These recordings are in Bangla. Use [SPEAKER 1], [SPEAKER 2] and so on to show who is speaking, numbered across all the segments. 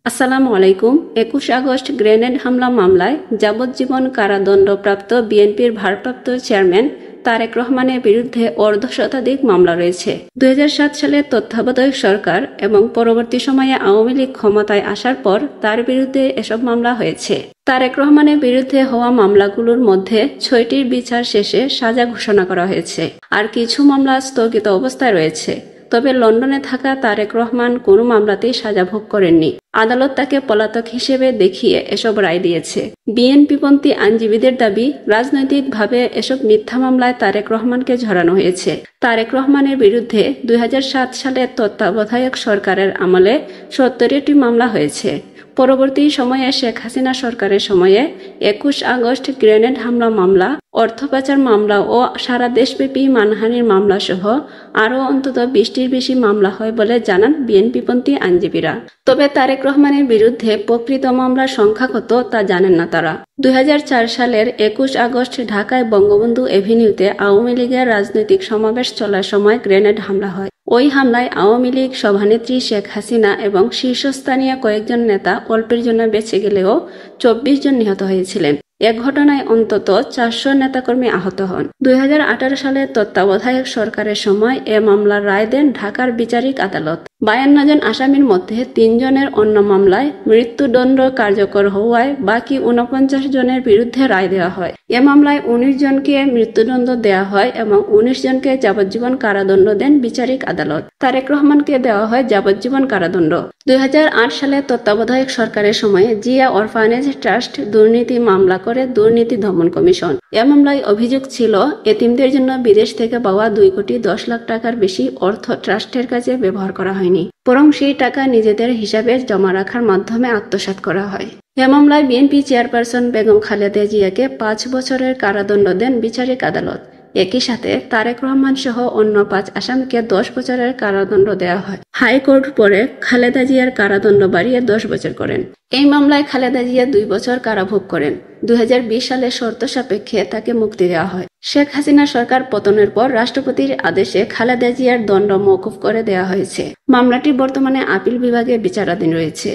[SPEAKER 1] আসসালামু আলাইকুম। ২১ আগস্ট গ্রেনেড হামলা মামলায় যাবজ্জীবন কারাদণ্ডপ্রাপ্ত বিএনপির ভারপ্রাপ্ত চেয়ারম্যান তারেক রহমানের বিরুদ্ধে অর্ধশতাধিক মামলা রয়েছে। ২০০৭ সালে তত্ত্বাবধায়ক সরকার এবং পরবর্তী সময়ে আওয়ামী লীগ ক্ষমতায় আসার পর তার বিরুদ্ধে এসব মামলা হয়েছে। তারেক রহমানের বিরুদ্ধে হওয়া মামলাগুলোর মধ্যে ৬টির বিচার শেষে সাজা ঘোষণা করা হয়েছে, আর কিছু মামলা স্থগিত অবস্থায় রয়েছে। তবে লন্ডনে থাকা তারেক রহমান কোনো মামলাতেই সাজা ভোগ করেননি। আদালত তাকে পলাতক হিসেবে দেখিয়ে এসব রায় দিয়েছে। বিএনপিপন্থী আইনজীবীদের দাবি, রাজনৈতিকভাবে এসব মিথ্যা মামলায় তারেক রহমানকে ঝরানো হয়েছে। তারেক রহমানের বিরুদ্ধে ২০০৭ সালে তত্ত্বাবধায়ক সরকারের আমলে ৭০টি মামলা হয়েছে। পরবর্তী সময়ে শেখ হাসিনা সরকারের সময়ে ২১ আগস্ট গ্রেনেড হামলা মামলা, অর্থ পাচার মামলা ও সারা দেশব্যাপী মানহানির মামলা সহ আরও অন্তত ২০টির বেশি মামলা হয় বলে জানান বিএনপিপন্থী আইনজীবীরা। তবে তারেক রহমানের বিরুদ্ধে প্রকৃত মামলার সংখ্যা কত তা জানেন না তারা। ২০০৪ সালের ২১ আগস্ট ঢাকায় বঙ্গবন্ধু এভিনিউতে আওয়ামী লীগের রাজনৈতিক সমাবেশ চলার সময় গ্রেনেড হামলা হয়। ওই হামলায় আওয়ামী লীগ সভানেত্রী শেখ হাসিনা এবং শীর্ষস্থানীয় কয়েকজন নেতা অল্পের জন্য বেঁচে গেলেও ২৪ জন নিহত হয়েছিলেন। এ ঘটনায় অন্তত ৪০০ নেতাকর্মী আহত হন। ২০১৮ সালে তত্ত্বাবধায়ক সরকারের সময় এ মামলার রায় দেন ঢাকার বিচারিক আদালত। ৫২ জন আসামির মধ্যে ৩ জনের অন্য মামলায় মৃত্যুদণ্ড কার্যকর হওয়ায় বাকি ৪৯ জনের বিরুদ্ধে রায় দেওয়া হয়। এ মামলায় ১৯ জনকে মৃত্যুদণ্ড দেওয়া হয় এবং ১৯ জনকে যাবজ্জীবন কারাদণ্ড দেন বিচারিক আদালত। তারেক রহমানকে দেওয়া হয় যাবজ্জীবন কারাদণ্ড। ২০০৮ সালে তত্ত্বাবধায়ক সরকারের সময়ে জিয়া অরফানেজ ট্রাস্ট দুর্নীতি মামলা করে দুর্নীতি দমন কমিশন। এ মামলায় অভিযোগ ছিল, এতিমদের জন্য বিদেশ থেকে পাওয়া ২,১০,০০,০০০ টাকার বেশি অর্থ ট্রাস্টের কাজে ব্যবহার করা হয়নি, বরং সেই টাকা নিজেদের হিসাবে জমা রাখার মাধ্যমে আত্মসাৎ করা হয়। এ মামলায় বিএনপি চেয়ারপারসন বেগম খালেদা জিয়াকে ৫ বছরের কারাদণ্ড দেন বিচারিক আদালত। একই সাথে তারেক রহমান সহ অন্য ৫ আসামিকে ১০ বছরের কারাদণ্ড দেওয়া হয়। হাইকোর্ট পরে খালেদা জিয়ার কারাদণ্ড বাড়িয়ে ১০ বছর করেন। এই মামলায় খালেদা জিয়া ২ বছর কারাভোগ করেন। ২০২০ সালে শর্ত সাপেক্ষে তাকে মুক্তি দেওয়া হয়। শেখ হাসিনা সরকার পতনের পর রাষ্ট্রপতির আদেশে খালেদা জিয়ার দণ্ড মওকুফ করে দেওয়া হয়েছে। মামলাটি বর্তমানে আপিল বিভাগে বিচারাধীন রয়েছে।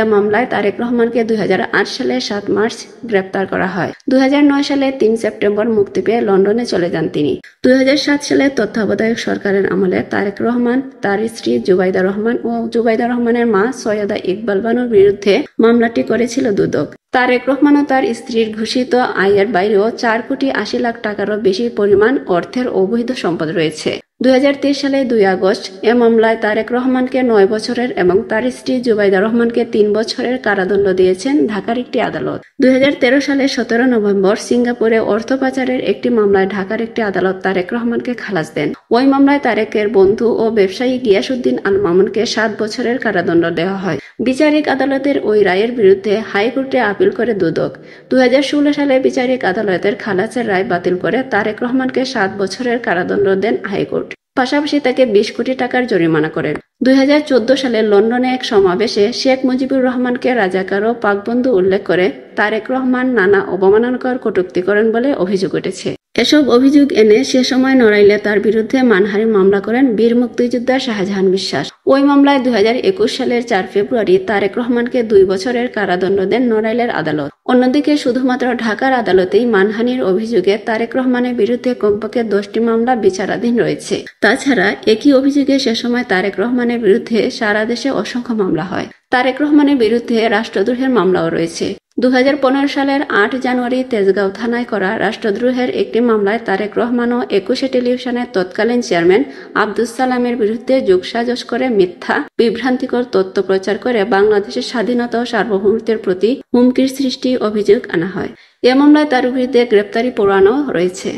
[SPEAKER 1] এ মামলায় তারেক রহমানকে ২০০৮ সালে ৭ মার্চ গ্রেপ্তার করা হয়। ২০০৯ সালে ৩ সেপ্টেম্বর মুক্তি পেয়ে লন্ডনে চলে যান তিনি। ২০০৭ সালে তত্ত্বাবধায়ক সরকারের আমলে তারেক রহমান, তার স্ত্রী জুবাইদা রহমান ও জুবাইদা রহমানের মা সৈয়দা ইকবাল বানুর বিরুদ্ধে মামলাটি করেছিল দুদক। তারেক রহমান ও তার স্ত্রীর ঘোষিত আয়ের বাইরেও ৪,৮০,০০,০০০ টাকারও বেশি পরিমাণ অর্থের অবৈধ সম্পদ রয়েছে। ২০২৩ সালে ২ আগস্ট এ মামলায় তারেক রহমানকে ৯ বছরের এবং তার স্ত্রী জুবাইদা রহমানকে ৩ বছরের কারাদণ্ড দিয়েছেন ঢাকার একটি আদালত। ২০১৩ সালে ১৭ নভেম্বর সিঙ্গাপুরে অর্থ পাচারের একটি মামলায় ঢাকার একটি আদালত তারেক রহমানকে খালাস দেন। ওই মামলায় তারেকের বন্ধু ও ব্যবসায়ী গিয়াসউদ্দিন আল মামুনকে ৭ বছরের কারাদণ্ড দেওয়া হয়। বিচারিক আদালতের ওই রায়ের বিরুদ্ধে হাইকোর্টে আপিল করে দুদক। ২০১৬ সালে বিচারিক আদালতের খালাসের রায় বাতিল করে তারেক রহমানকে ৭ বছরের কারাদণ্ড দেন হাইকোর্ট। পাশাপাশি তাকে ২০ কোটি টাকার জরিমানা করেন। ২০১৪ সালে লন্ডনে এক সমাবেশে শেখ মুজিবুর রহমানকে রাজাকার ও পাকবন্ধু উল্লেখ করে তারেক রহমান নানা অবমাননাকর কটূক্তি করেন বলে অভিযোগ উঠেছে। এসব অভিযোগ এনে সে সময় নড়াইলে তার বিরুদ্ধে মানহানির মামলা করেন বীর মুক্তিযোদ্ধা শাহজাহান বিশ্বাস। ওই মামলায় ২০২১ সালের ৪ ফেব্রুয়ারি তারেক রহমানকে ২ বছরের কারাদণ্ড দেন নড়াইলের আদালত। অন্যদিকে শুধুমাত্র ঢাকার আদালতেই মানহানির অভিযোগে তারেক রহমানের বিরুদ্ধে কমপক্ষে ১০টি মামলা বিচারাধীন রয়েছে। তাছাড়া একই অভিযোগে সে সময় তারেক রহমানের বিরুদ্ধে সারা দেশে অসংখ্য মামলা হয়। তারেক রহমানের বিরুদ্ধে রাষ্ট্রদ্রোহের মামলাও রয়েছে। ২০১৫ সালের ৮ জানুয়ারি তেজগাঁও থানায় করা রাষ্ট্রদ্রোহের একটি মামলায় তারেক রহমান ও ২১ টেলিভিশনের তৎকালীন চেয়ারম্যান আব্দুস সালামের বিরুদ্ধে যোগসাজশ করে মিথ্যা বিভ্রান্তিকর তথ্য প্রচার করে বাংলাদেশের স্বাধীনতা ও সার্বভৌমত্বের প্রতি হুমকির সৃষ্টি অভিযোগ আনা হয়। এ মামলায় তার বিরুদ্ধে গ্রেপ্তারি পরোয়ানাও রয়েছে।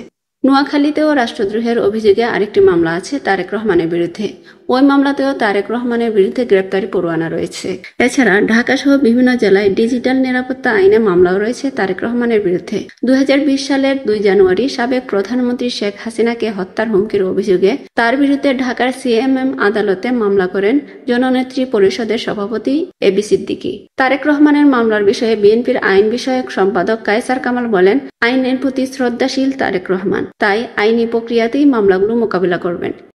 [SPEAKER 1] নোয়াখালীতেও রাষ্ট্রদ্রোহের অভিযোগে আরেকটি মামলা আছে তারেক রহমানের বিরুদ্ধে। ওই মামলাতেও তারেক রহমানের বিরুদ্ধে গ্রেপ্তারি পরোয়ানা রয়েছে। এছাড়া ঢাকা সহ বিভিন্ন জেলায় ডিজিটাল নিরাপত্তা আইনে মামলাও রয়েছে তারেক রহমানের বিরুদ্ধে। ২০২০ সালের ২ জানুয়ারি সাবেক প্রধানমন্ত্রী শেখ হাসিনাকে হত্যার হুমকির অভিযোগে তার বিরুদ্ধে ঢাকার সিএমএম আদালতে মামলা করেন জননেত্রী পরিষদের সভাপতি এবি সিদ্দিকী। তারেক রহমানের মামলার বিষয়ে বিএনপির আইন বিষয়ক সম্পাদক কায়সার কামাল বলেন, আইনের প্রতি শ্রদ্ধাশীল তারেক রহমান, তাই আইনি প্রক্রিয়াতেই মামলাগুলো মোকাবিলা করবেন।